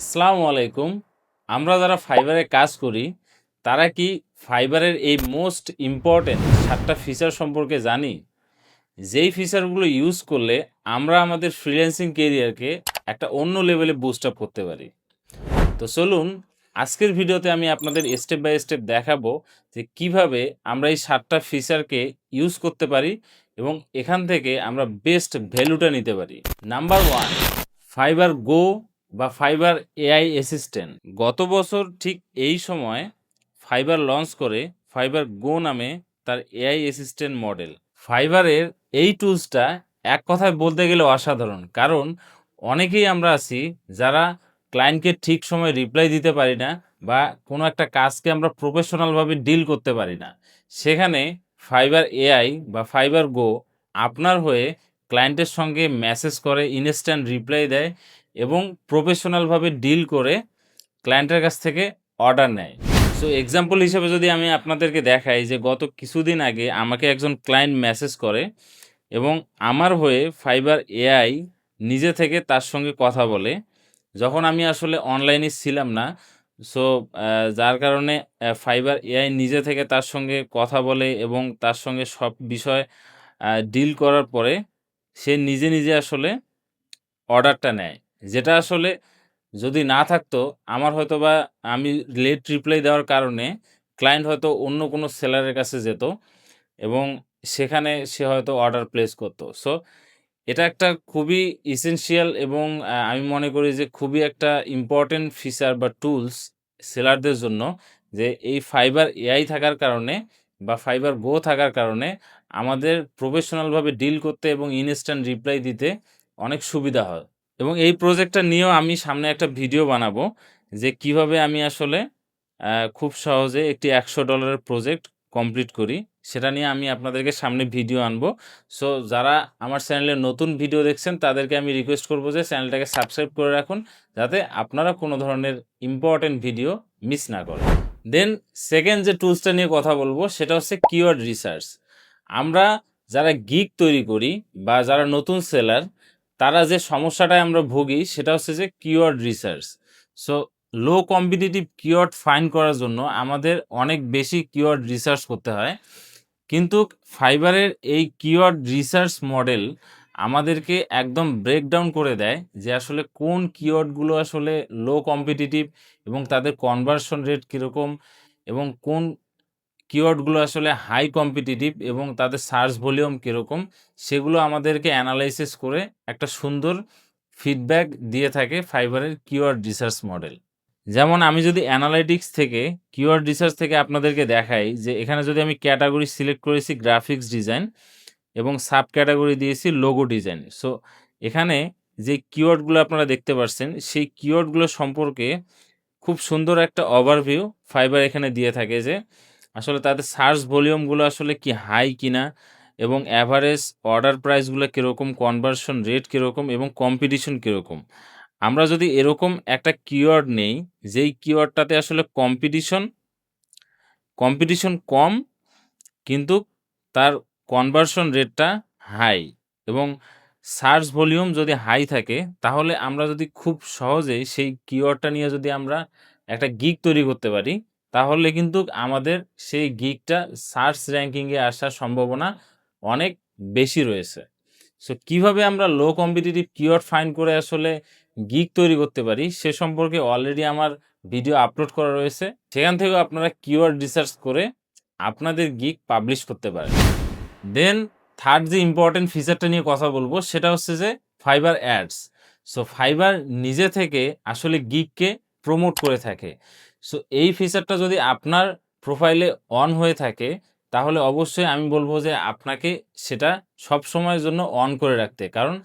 আসসালামু আলাইকুম। আমরা যারা ফাইবারে কাজ করি তারা কি ফাইবারের এই মোস্ট ইম্পর্টেন্ট 7টা ফিচার সম্পর্কে জানি? যেই ফিচারগুলো ইউজ করলে আমরা আমাদের ফ্রিল্যান্সিং কেরিয়ারকে একটা অন্য লেভেলে বুস্ট আপ করতে পারি। তো চলুন, আজকের ভিডিওতে আমি আপনাদের স্টেপ বাই স্টেপ দেখাবো যে কিভাবে আমরা এই 7টা ফিচারকে ইউজ করতে পারি এবং এখান থেকে আমরা বেস্ট ভ্যালুটা নিতে পারি। নাম্বার 1, ফাইবার গো বা ফাইবার এআই অ্যাসিস্ট্যান্ট। গত বছর ঠিক এই সময় ফাইবার লঞ্চ করে ফাইবার গো নামে তার এআই অ্যাসিস্ট্যান্ট মডেল। ফাইবারের এই টুলসটা এক কথায় বলতে গেলে অসাধারণ, কারণ অনেকেই আমরা আছি যারা ক্লায়েন্টকে ঠিক সময়ে রিপ্লাই দিতে পারি না বা কোনো একটা কাজকে আমরা প্রফেশনালভাবে ডিল করতে পারি না। সেখানে ফাইবার এআই বা ফাইবার গো আপনার হয়ে ক্লায়েন্টের সঙ্গে মেসেজ করে, ইনস্ট্যান্ট রিপ্লাই দেয় এবং প্রফেশনালভাবে ডিল করে ক্লায়েন্টের কাছ থেকে অর্ডার নেয়। সো এক্সাম্পল হিসেবে যদি আমি আপনাদেরকে দেখাই যে গত কিছুদিন আগে আমাকে একজন ক্লায়েন্ট মেসেজ করে এবং আমার হয়ে ফাইবার এআই নিজে থেকে তার সঙ্গে কথা বলে। যখন আমি আসলে অনলাইনে ছিলাম না, সো যার কারণে ফাইবার এআই নিজে থেকে তার সঙ্গে কথা বলে এবং তার সঙ্গে সব বিষয় ডিল করার পরে সে নিজে, নিজে আসলে অর্ডারটা নেয়। যেটা আসলে যদি না থাকতো আমার হয়তোবা আমি লেট রিপ্লাই দেওয়ার কারণে ক্লায়েন্ট হয়তো অন্য কোনো সেলারের কাছে যেত এবং সেখানে সে হয়তো অর্ডার প্লেস করতো। সো এটা একটা খুবই এসেনশিয়াল এবং আমি মনে করি যে খুবই একটা ইম্পর্টেন্ট ফিচার বা টুলস সেলারদের জন্য, যে এই ফাইবার এআই থাকার কারণে বা ফাইবার গো থাকার কারণে আমাদের প্রফেশনালভাবে ডিল করতে এবং ইনস্ট্যান্ট রিপ্লাই দিতে অনেক সুবিধা হয়। এবং এই প্রজেক্টটা নিয়েও আমি সামনে একটা ভিডিও বানাবো যে কিভাবে আমি আসলে খুব সহজে একটি $100 প্রজেক্ট কমপ্লিট করি। সেটা নিয়ে আমি আপনাদেরকে সামনে ভিডিও আনবো। সো যারা আমার চ্যানেলে নতুন ভিডিও দেখছেন তাদেরকে আমি রিকোয়েস্ট করব যে চ্যানেলটাকে সাবস্ক্রাইব করে রাখুন, যাতে আপনারা কোনো ধরনের ইম্পর্টেন্ট ভিডিও মিস না করেন। দেন সেকেন্ড যে টুলসটা নিয়ে কথা বলবো সেটা হচ্ছে কিওয়ার্ড রিসার্চ। আমরা যারা গিগ তৈরি করি বা যারা নতুন সেলার, তারা যে সমস্যাটায় আমরা ভুগি সেটা হচ্ছে যে কিওয়ার্ড রিসার্চ। সো লো কম্পিটিটিভ কিওয়ার্ড ফাইন্ড করার জন্য আমাদের অনেক বেশি কিওয়ার্ড রিসার্চ করতে হয়। কিন্তু ফাইবারের এই কিওয়ার্ড রিসার্চ মডেল আমাদেরকে একদম ব্রেকডাউন করে দেয় যে আসলে কোন কিওয়ার্ডগুলো আসলে লো কম্পিটিটিভ এবং তাদের কনভার্সন রেট কীরকম, এবং কোন কিওয়ার্ডগুলো আসলে হাই কম্পিটিটিভ এবং তাদের সার্চ ভলিউম কীরকম, সেগুলো আমাদেরকে অ্যানালাইসিস করে একটা সুন্দর ফিডব্যাক দিয়ে থাকে ফাইবারের কিওয়ার্ড রিসার্চ মডেল। যেমন আমি যদি অ্যানালাইটিক্স থেকে কিওয়ার্ড রিসার্চ থেকে আপনাদেরকে দেখাই যে এখানে যদি আমি ক্যাটাগরি সিলেক্ট করেছি গ্রাফিক্স ডিজাইন এবং সাব ক্যাটাগরি দিয়েছি লোগো ডিজাইন। সো এখানে যে কিওয়ার্ডগুলো আপনারা দেখতে পাচ্ছেন সেই কিওয়ার্ডগুলো সম্পর্কে খুব সুন্দর একটা ওভারভিউ ফাইবার এখানে দিয়ে থাকে যে আসলে তাদের সার্চ ভলিউমগুলো আসলে কি হাই কিনা এবং অ্যাভারেজ অর্ডার প্রাইসগুলো কীরকম, কনভার্সন রেট কীরকম এবং কম্পিটিশন কীরকম। আমরা যদি এরকম একটা কিওয়ার্ড নেই যেই কিওয়ার্ডটাতে আসলে কম্পিটিশন কম কিন্তু তার কনভার্সন রেটটা হাই এবং সার্চ ভলিউম যদি হাই থাকে, তাহলে আমরা যদি খুব সহজেই সেই কিওয়ার্ডটা নিয়ে যদি আমরা একটা গিগ তৈরি করতে পারি, তাহলে কিন্তু আমাদের সেই গিগটা সার্চ র্যাঙ্কিংয়ে আসার সম্ভাবনা অনেক বেশি রয়েছে। সো কিভাবে আমরা লো কম্পিটিটিভ কিওয়ার্ড ফাইন্ড করে আসলে গিগ তৈরি করতে পারি সে সম্পর্কে অলরেডি আমার ভিডিও আপলোড করা রয়েছে। সেখান থেকেও আপনারা কিওয়ার্ড রিসার্চ করে আপনাদের গিগ পাবলিশ করতে পারেন। দেন থার্ড যে ইম্পর্টেন্ট ফিচারটা নিয়ে কথা বলবো সেটা হচ্ছে যে ফাইবার অ্যাডস। সো ফাইবার নিজে থেকে আসলে গিগকে প্রমোট করে থাকে। সো এই ফিচারটা যদি আপনার প্রোফাইলে অন হয়ে থাকে, তাহলে অবশ্যই আমি বলবো যে আপনাকে সেটা সবসময়ের জন্য অন করে রাখতে। কারণ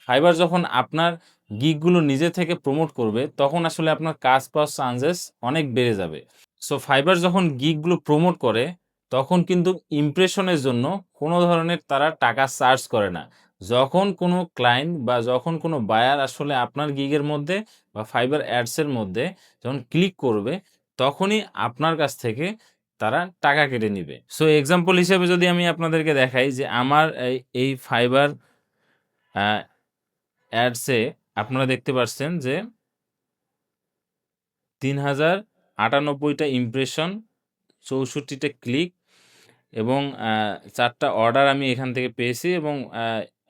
ফাইবার যখন আপনার গিগগুলো নিজে থেকে প্রমোট করবে তখন আসলে আপনার কাজ পাওয়ার চান্সেস অনেক বেড়ে যাবে। সো ফাইবার যখন গিগগুলো প্রমোট করে তখন কিন্তু ইমপ্রেশনের জন্য কোনো ধরনের তারা টাকা চার্জ করে না। যখন কোনো ক্লায়েন্ট বা যখন কোনো বায়ার আসলে আপনার গিগের মধ্যে বা ফাইবার অ্যাডসের মধ্যে যখন ক্লিক করবে, তখনই আপনার কাছ থেকে তারা টাকা কেটে নিবে। সো এক্সাম্পল হিসেবে যদি আমি আপনাদেরকে দেখাই যে আমার এই ফাইবার অ্যাডসে আপনারা দেখতে পাচ্ছেন যে 3098টা ইমপ্রেশন, 64টা ক্লিক এবং 4টা অর্ডার আমি এখান থেকে পেয়েছি এবং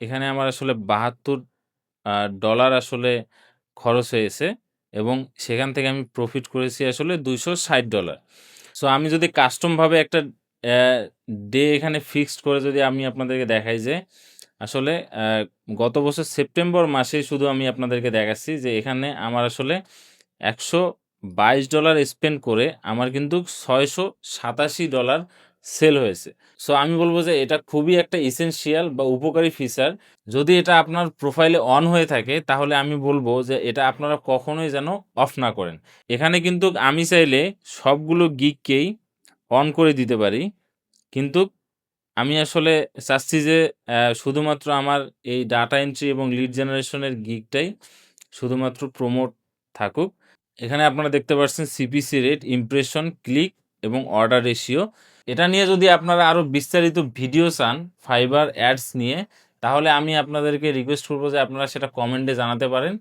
এখানে আমার আসলে $72 আসলে খরচ হয়েছে এবং সেখান থেকে আমি প্রফিট করেছি আসলে $260। সো আমি যদি কাস্টমভাবে একটা ডে এখানে ফিক্সড করে যদি আমি আপনাদেরকে দেখাই যে আসলে গত বছর সেপ্টেম্বর মাসে শুধু আমি আপনাদেরকে দেখাচ্ছি যে এখানে আমার আসলে $122 স্পেন্ড করে আমার কিন্তু $687 সেল হয়েছে। সো আমি বলব যে এটা খুবই একটা এসেনশিয়াল বা উপকারী ফিচার। যদি এটা আপনার প্রোফাইলে অন হয়ে থাকে তাহলে আমি বলব যে এটা আপনারা কখনোই যেন অফ না করেন। এখানে কিন্তু আমি চাইলে সবগুলো গিগকেই অন করে দিতে পারি। কিন্তু আমি আসলে চাচ্ছি যে শুধুমাত্র আমার এই ডাটা এন্ট্রি এবং লিড জেনারেশনের গিগটাই শুধুমাত্র প্রমোট থাকুক। এখানে আপনারা দেখতে পাচ্ছেন সিপিসি রেট, ইমপ্রেশন, ক্লিক এবং অর্ডার রেশিও। এটা নিয়ে যদি আপনারা আরও বিস্তারিত ভিডিও চান ফাইবার অ্যাডস নিয়ে, তাহলে আমি আপনাদেরকে রিকোয়েস্ট করব যে আপনারা সেটা কমেন্টে জানাতে পারেন।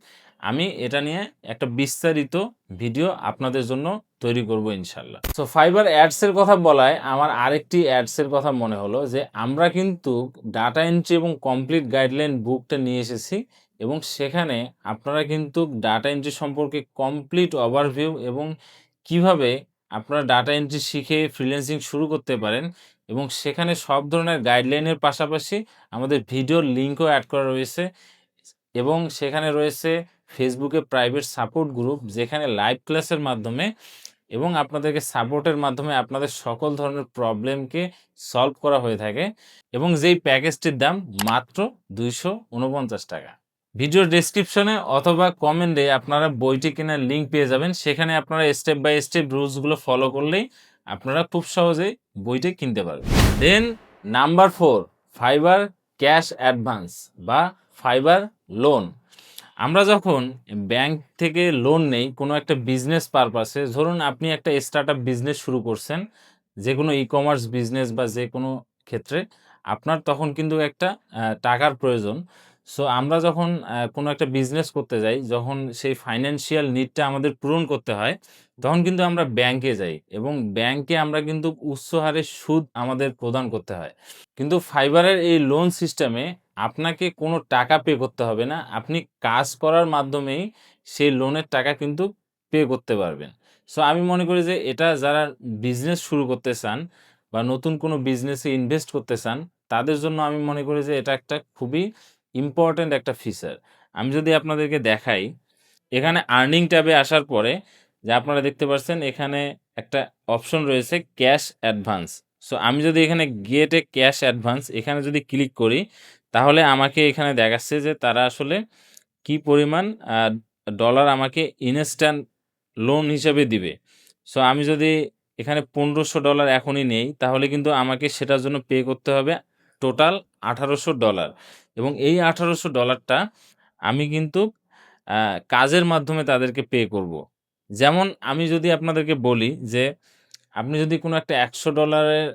আমি এটা নিয়ে একটা বিস্তারিত ভিডিও আপনাদের জন্য তৈরি করব ইনশাল্লাহ। সো ফাইবার অ্যাডসের কথা বলায় আমার আরেকটি অ্যাডসের কথা মনে হলো যে আমরা কিন্তু ডাটা এন্ট্রি এবং কমপ্লিট গাইডলাইন বুকটা নিয়ে এসেছি এবং সেখানে আপনারা কিন্তু ডাটা এন্ট্রি সম্পর্কে কমপ্লিট ওভারভিউ এবং কিভাবে আপনারা ডাটা এন্ট্রি শিখে ফ্রিল্যান্সিং শুরু করতে পারেন এবং সেখানে সব ধরনের গাইডলাইনের পাশাপাশি আমাদের ভিডিওর লিঙ্কও অ্যাড করা রয়েছে এবং সেখানে রয়েছে ফেসবুকে প্রাইভেট সাপোর্ট গ্রুপ যেখানে লাইভ ক্লাসের মাধ্যমে এবং আপনাদেরকে সাপোর্টের মাধ্যমে আপনাদের সকল ধরনের প্রবলেমকে সলভ করা হয়ে থাকে এবং যেই প্যাকেজটির দাম মাত্র $249। ভিডিওর ডেসক্রিপশনে অথবা কমেন্টে আপনারা বইটি কেনার লিঙ্ক পেয়ে যাবেন। সেখানে আপনারা স্টেপ বাই স্টেপ রুলসগুলো ফলো করলেই আপনারা খুব সহজেই বইটি কিনতে পারবেন। দেন নাম্বার 4, ফাইবার ক্যাশ অ্যাডভান্স বা ফাইবার লোন। আমরা যখন ব্যাংক থেকে লোন নেই কোনো একটা বিজনেস পারপাসে, ধরুন আপনি একটা স্টার্টআপ বিজনেস শুরু করছেন, যে কোনো ই কমার্স বিজনেস বা যে কোনো ক্ষেত্রে আপনার তখন কিন্তু একটা টাকার প্রয়োজন। সো আমরা যখন কোনো একটা বিজনেস করতে যাই, যখন সেই ফাইন্যান্সিয়াল নিডটা আমাদের পূরণ করতে হয়, তখন কিন্তু আমরা ব্যাংকে যাই এবং ব্যাংকে আমরা কিন্তু উচ্চ হারে সুদ আমাদের প্রদান করতে হয়। কিন্তু ফাইবারের এই লোন সিস্টেমে আপনাকে কোনো টাকা পে করতে হবে না। আপনি কাজ করার মাধ্যমেই সেই লোনের টাকা কিন্তু পে করতে পারবেন। সো আমি মনে করি যে এটা যারা বিজনেস শুরু করতে চান বা নতুন কোনো বিজনেসে ইনভেস্ট করতে চান, তাদের জন্য আমি মনে করি যে এটা একটা খুবই ইম্পর্ট্যান্ট একটা ফিচার। আমি যদি আপনাদেরকে দেখাই, এখানে আর্নিং ট্যাবে আসার পরে যে আপনারা দেখতে পাচ্ছেন এখানে একটা অপশন রয়েছে ক্যাশ অ্যাডভান্স। সো আমি যদি এখানে গেট এ ক্যাশ অ্যাডভান্স এখানে যদি ক্লিক করি, তাহলে আমাকে এখানে দেখাচ্ছে যে তারা আসলে কি পরিমাণ ডলার আমাকে ইনস্ট্যান্ট লোন হিসেবে দিবে। সো আমি যদি এখানে $1500 এখনই নেই, তাহলে কিন্তু আমাকে সেটার জন্য পে করতে হবে টোটাল $1800 এবং এই $1800টা আমি কিন্তু কাজের মাধ্যমে তাদেরকে পে করব। যেমন আমি যদি আপনাদেরকে বলি যে আপনি যদি কোনো একটা $100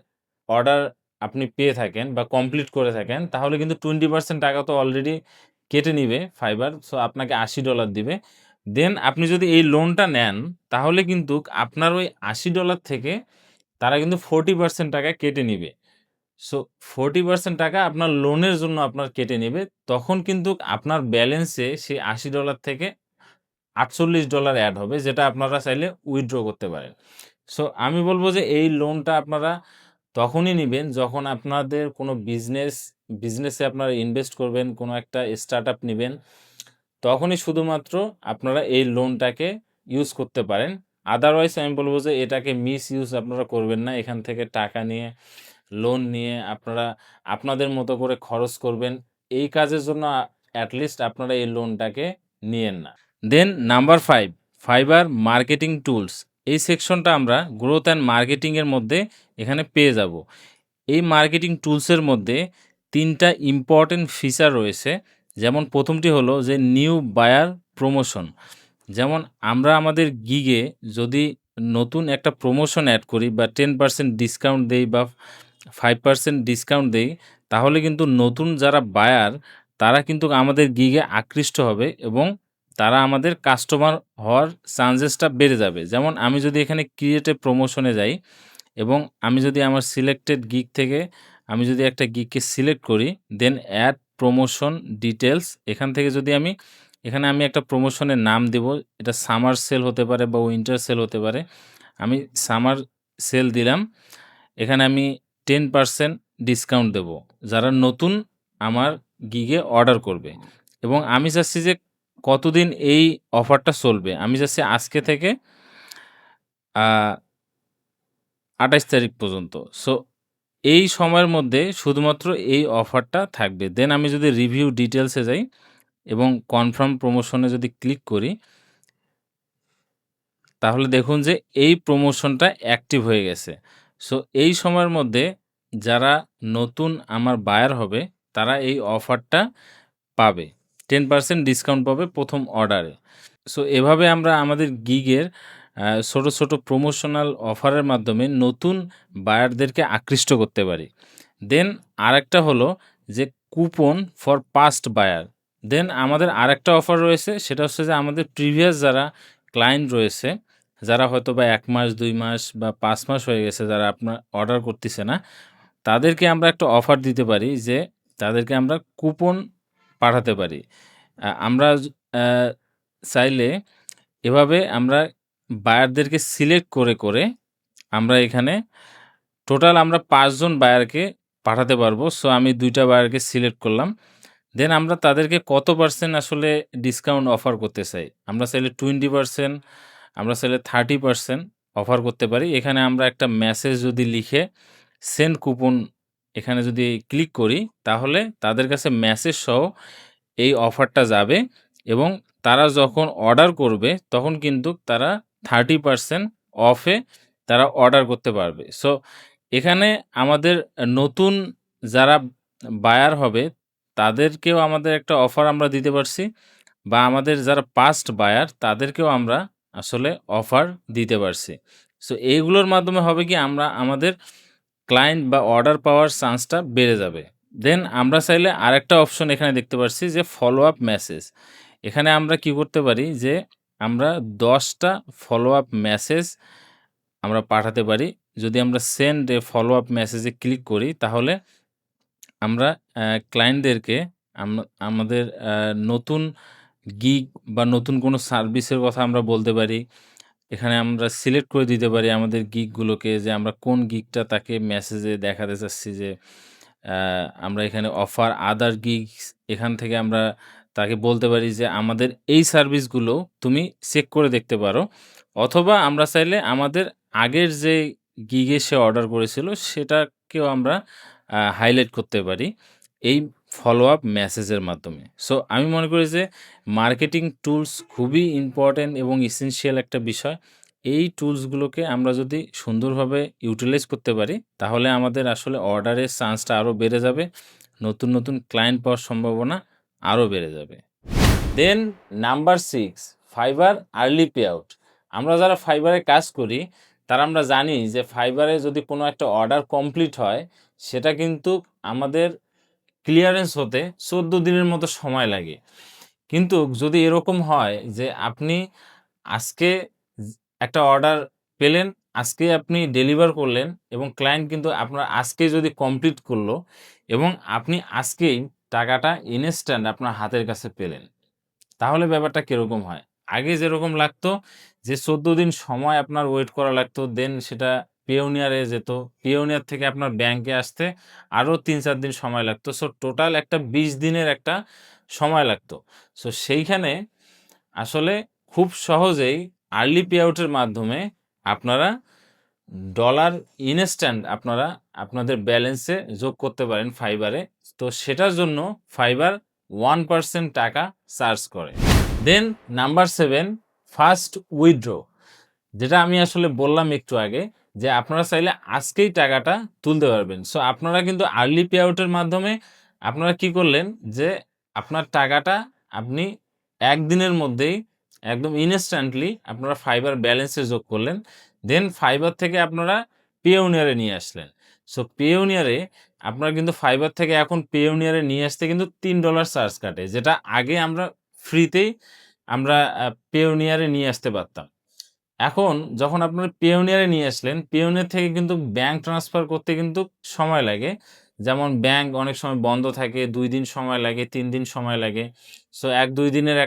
অর্ডার আপনি পেয়ে থাকেন বা কমপ্লিট করে থাকেন, তাহলে কিন্তু 20% টাকা তো অলরেডি কেটে নিবে ফাইবার। সো আপনাকে $80 দিবে। দেন আপনি যদি এই লোনটা নেন, তাহলে কিন্তু আপনার ওই $80 থেকে তারা কিন্তু 40% টাকা কেটে নিবে। সো 40% টাকা আপনার লোনের জন্য আপনার কেটে নিবে। তখন কিন্তু আপনার ব্যালেন্সে সেই $80 থেকে $48 অ্যাড হবে, যেটা আপনারা চাইলে উইথড্র করতে পারেন। সো আমি বলব যে এই লোনটা আপনারা তখনই নিবেন যখন আপনাদের কোনো বিজনেসে আপনারা ইনভেস্ট করবেন, কোনো একটা স্টার্টআপ নিবেন, তখনই শুধুমাত্র আপনারা এই লোনটাকে ইউজ করতে পারেন। আদারওয়াইজ আমি বলব যে এটাকে মিসইউজ আপনারা করবেন না। এখান থেকে টাকা নিয়ে, লোন নিয়ে আপনারা আপনাদের মতো করে খরচ করবেন। এই কাজের জন্য অ্যাটলিস্ট আপনারা এই লোনটাকে নিয়েন না। দেন নাম্বার 5, ফাইবার মার্কেটিং টুলস। এই সেকশনটা আমরা গ্রোথ অ্যান্ড মার্কেটিংয়ের মধ্যে এখানে পেয়ে যাব। এই মার্কেটিং টুলসের মধ্যে 3টা ইম্পর্টেন্ট ফিচার রয়েছে। যেমন প্রথমটি হলো যে নিউ বায়ার প্রমোশন। যেমন আমরা আমাদের গিগে যদি নতুন একটা প্রমোশন অ্যাড করি বা 10% ডিসকাউন্ট দেই বা 5% ডিসকাউন্ট দেই, তাহলে কিন্তু নতুন যারা বায়ার তারা কিন্তু আমাদের গিগে আকৃষ্ট হবে এবং তারা আমাদের কাস্টমার হওয়ার চান্সেসটা বেড়ে যাবে। যেমন আমি যদি এখানে ক্রিয়েট এ প্রমোশনে যাই এবং আমি যদি আমার সিলেক্টেড গিগ থেকে আমি যদি একটা গিগকে সিলেক্ট করি, দেন অ্যাড প্রমোশন ডিটেইলস এখান থেকে যদি এখানে আমি একটা প্রমোশনের নাম দেব। এটা সামার সেল হতে পারে বা উইন্টার সেল হতে পারে। আমি সামার সেল দিলাম। এখানে আমি 10% ডিসকাউন্ট দেব যারা নতুন আমার গিগে অর্ডার করবে এবং আমি চাচ্ছি যে কতদিন এই অফারটা চলবে। আমি চাচ্ছি আজকে থেকে আ ২৮ তারিখ পর্যন্ত। সো এই সময়ের মধ্যে শুধুমাত্র এই অফারটা থাকবে। দেন আমি যদি রিভিউ ডিটেইলসে যাই এবং কনফার্ম প্রমোশনে যদি ক্লিক করি, তাহলে দেখুন যে এই প্রমোশনটা অ্যাক্টিভ হয়ে গেছে। সো এই সময়ের মধ্যে যারা নতুন আমার বায়ার হবে, তারা এই অফারটা পাবে। 10% ডিসকাউন্ট পাবে ১ম অর্ডারে। সো এভাবে আমরা আমাদের গিগের ছোট, ছোট প্রমোশনাল অফারের মাধ্যমে নতুন বায়ারদেরকে আকৃষ্ট করতে পারি। দেন আরেকটা হলো যে কুপন ফর পাস্ট বায়ার। দেন আমাদের আরেকটা অফার রয়েছে, সেটা হচ্ছে যে আমাদের প্রিভিয়াস যারা ক্লায়েন্ট রয়েছে, যারা হয়তোবা ১ মাস, ২ মাস বা ৫ মাস হয়ে গেছে যারা আপনার অর্ডার করতেছে না, তাদেরকে আমরা একটা অফার দিতে পারি যে তাদেরকে আমরা কুপন পাঠাতে পারি। আমরা আ চাইলে এভাবে আমরা বায়ারদেরকে সিলেক্ট করে, করে আমরা এখানে টোটাল আমরা ৫ জন বায়ারকে পাঠাতে পারবো। সো আমি ২ টা বায়ারকে সিলেক্ট করলাম। দেন আমরা তাদেরকে কত পার্সেন্ট আসলে ডিসকাউন্ট অফার করতে চাই। আমরা চাইলে 20%, আমরা চাইলে 30% অফার করতে পারি। এখানে আমরা একটা মেসেজ যদি লিখে সেন্ড কুপন এখানে যদি ক্লিক করি, তাহলে তাদের কাছে মেসেজ সহ এই অফারটা যাবে এবং তারা যখন অর্ডার করবে তখন কিন্তু তারা 30% অফে তারা অর্ডার করতে পারবে। সো এখানে আমাদের নতুন যারা বায়ার হবে তাদেরকেও আমাদের একটা অফার আমরা দিতে পারছি বা আমাদের যারা পাস্ট বায়ার তাদেরকেও আমরা আসলে অফার দিতে পারছি। সো এইগুলোর মাধ্যমে হবে কি আমরা আমাদের ক্লায়েন্ট বা অর্ডার পাওয়ার চান্সটা বেড়ে যাবে। দেন আমরা চাইলে আরেকটা অপশন এখানে দেখতে পাচ্ছি যে ফলো আপ মেসেজ। এখানে আমরা কি করতে পারি যে আমরা ১০ টা ফলো আপ মেসেজ আমরা পাঠাতে পারি। যদি আমরা সেন্ড এ ফলো আপ মেসেজে ক্লিক করি তাহলে আমরা ক্লায়েন্টদেরকে আমাদের নতুন গিগ বা নতুন কোনো সার্ভিসের কথা আমরা বলতে পারি। এখানে আমরা সিলেক্ট করে দিতে পারি আমাদের গিগগুলোকে যে আমরা কোন গিগটা তাকে মেসেজে দেখাতে চাচ্ছি যে আ আমরা এখানে অফার আদার গিগস এখান থেকে আমরা তাকে বলতে পারি যে আমাদের এই সার্ভিসগুলো তুমি চেক করে দেখতে পারো। অথবা আমরা চাইলে আমাদের আগের যে গিগে সে অর্ডার করেছিল সেটাকেও আমরা হাইলাইট করতে পারি এই ফলো আপ মেসেজের মাধ্যমে। সো আমি মনে করি যে মার্কেটিং টুলস খুবই ইম্পর্টেন্ট এবং এসেনশিয়াল একটা বিষয়। এই টুলসগুলোকে আমরা যদি সুন্দরভাবে ইউটিলাইজ করতে পারি, তাহলে আমাদের আসলে অর্ডারের চান্সটা আরও বেড়ে যাবে। নতুন, নতুন ক্লায়েন্ট পাওয়ার সম্ভাবনা আরও বেড়ে যাবে। Then number 6 fiber early pay out. আমরা যারা ফাইবারে কাজ করি, তারা আমরা জানি যে ফাইবারে যদি কোনো একটা অর্ডার কমপ্লিট হয়, সেটা কিন্তু আমাদের ক্লিয়ারেন্স হতে ১৪ দিনের মতো সময় লাগে। কিন্তু যদি এরকম হয় যে আপনি আজকে একটা অর্ডার পেলেন, আজকেই আপনি ডেলিভার করলেন এবং ক্লায়েন্ট কিন্তু আপনার আজকেই যদি কমপ্লিট করলো এবং আপনি আজকেই টাকাটা ইনস্ট্যান্ট আপনার হাতের কাছে পেলেন। তাহলে ব্যাপারটা কিরকম হয়? আগে যেরকম লাগতো যে ১৪ দিন সময় আপনার ওয়েট করা লাগতো, দেন সেটা পেওনিয়ারে যেত। পেওনিয়ার থেকে আপনার ব্যাংকে আসতে আরও ৩-৪ দিন সময় লাগতো। সো টোটাল একটা ২০ দিনের একটা সময় লাগতো। সো সেইখানে আসলে খুব সহজেই আর্লি পে আউটের মাধ্যমে আপনারা ডলার ইনস্ট্যান্ট আপনারা আপনাদের ব্যালেন্সে যোগ করতে পারেন ফাইবারে। তো সেটার জন্য ফাইবার 1% টাকা চার্জ করে। দেন নাম্বার 7 ফার্স্ট উইথড্র। যেটা আমি আসলে বললাম একটু আগে যে আপনারা চাইলে আজকেই টাকাটা তুলতে পারবেন। সো আপনারা কিন্তু আর্লি পে আউটের মাধ্যমে আপনারা কি করলেন যে আপনার টাকাটা আপনি ১ দিনের মধ্যেই একদম ইনস্ট্যান্টলি আপনারা ফাইবার ব্যালেন্সে যোগ করলেন। দেন ফাইবার থেকে আপনারা পেওনিয়ারে নিয়ে আসলেন। সো পেওনিয়ারে আপনারা কিন্তু ফাইবার থেকে এখন পেওনিয়ারে নিয়ে আসতে কিন্তু $৩ চার্জ কাটে। যেটা আগে আমরা ফ্রিতেই আমরা পেওনিয়ারে নিয়ে আসতে পারতাম। এখন যখন আপনারা পেওনিয়ারে নিয়ে আসলেন, পেওনিয়ার থেকে কিন্তু ব্যাংক ট্রান্সফার করতে কিন্তু সময় লাগে। যেমন ব্যাংক অনেক সময় বন্ধ থাকে, ২ দিন সময় লাগে, ৩ দিন সময় লাগে। সো ১-২ দিনের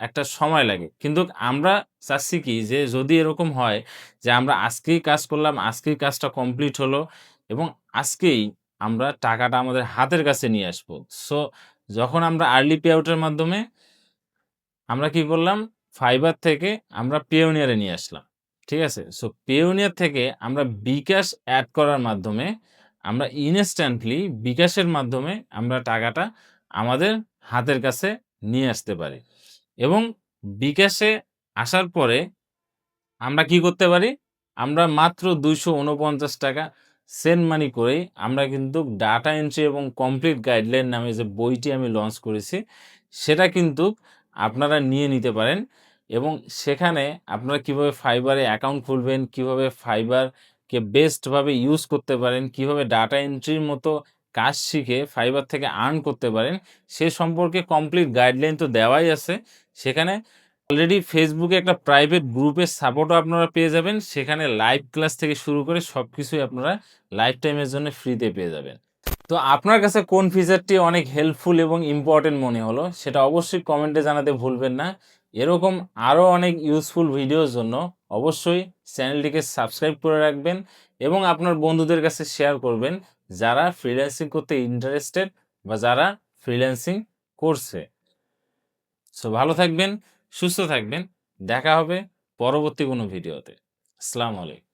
একটা সময় লাগে। কিন্তু আমরা চাচ্ছি কি যে যদি এরকম হয় যে আমরা আজকেই কাজ করলাম, আজকেই কাজটা কমপ্লিট হলো এবং আজকেই আমরা টাকাটা আমাদের হাতের কাছে নিয়ে আসবো। সো যখন আমরা আর্লি পে আউটের মাধ্যমে আমরা কি করলাম? ফাইবার থেকে আমরা পেওনিয়ারে নিয়ে আসলাম। ঠিক আছে? সো পেওনিয়ার থেকে আমরা বিকাশ এড করার মাধ্যমে আমরা ইনস্ট্যান্টলি বিকাশের মাধ্যমে আমরা টাকাটা আমাদের হাতের কাছে নিয়ে আসতে পারি এবং বিকাশে আসার পরে আমরা কি করতে পারি? আমরা মাত্র ৳২৪৯ সেন্ড মানি করেই আমরা কিন্তু ডাটা এন্ট্রি এবং কমপ্লিট গাইডলাইন নামে যে বইটি আমি লঞ্চ করেছি, সেটা কিন্তু আপনারা নিয়ে নিতে পারেন এবং সেখানে আপনারা কিভাবে ফাইবারে অ্যাকাউন্ট খুলবেন, কিভাবে ফাইবারকে বেস্টভাবে ইউজ করতে পারেন, কিভাবে ডাটা এন্ট্রির মতো কাজ শিখে ফাইবার থেকে আর্ন করতে পারেন, সে সম্পর্কে কমপ্লিট গাইডলাইন তো দেওয়াই আছে। সেখানে অলরেডি ফেসবুকে একটা প্রাইভেট গ্রুপের সাপোর্টও আপনারা পেয়ে যাবেন। সেখানে লাইভ ক্লাস থেকে শুরু করে সবকিছুই আপনারা লাইফ টাইমের জন্য ফ্রিতে পেয়ে যাবেন। তো আপনার কাছে কোন ফিচারটি অনেক হেল্পফুল এবং ইম্পর্টেন্ট মনে হলো সেটা অবশ্যই কমেন্টে জানাতে ভুলবেন না। এরকম আরও অনেক ইউজফুল ভিডিওর জন্য অবশ্যই চ্যানেলটিকে সাবস্ক্রাইব করে রাখবেন এবং আপনার বন্ধুদের কাছে শেয়ার করবেন যারা ফ্রিল্যান্সিং করতে ইন্টারেস্টেড বা যারা ফ্রিল্যান্সিং করছে। সো ভালো থাকবেন, সুস্থ থাকবেন। দেখা হবে পরবর্তী কোনো ভিডিওতে। আসসালামু আলাইকুম।